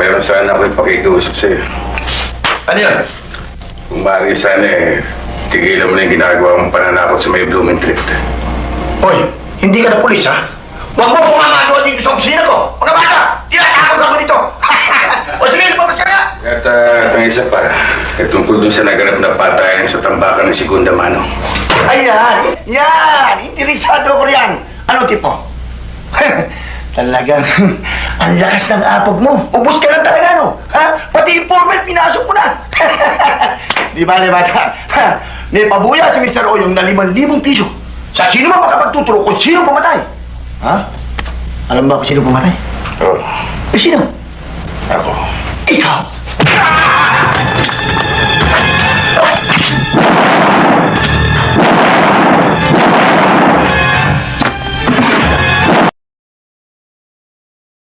meron sana ako ipakikiusap sa'yo. Ano yun? Kung maaari sana tigilan mo na yung ginagawa mong pananakot sa may Blooming Treat. Hoy, hindi ka na pulis, ha? Huwag mo pumamagawa dito sa opisina ko! Mga bata! Tinatakot ako dito! O sige, lumabas ka na! At itong isa pa, tungkol dun sa naganap na patayan sa tambakan ng Segunda Mano. Ayan! Yan! Interesado ko riyan! Ano tipo? Talagang, ang lakas ng apog mo. Ubus ka lang talaga, no? Ha? Pati informal, pinasok mo na. Di ba, bata? May pabuya si Mr. Oyong na 5,000 piso. Sa sino man makapagtuturo kung sino pumatay? Ha? Alam ba kung sino pumatay? Oh, Eh, sino? ako. Ikaw!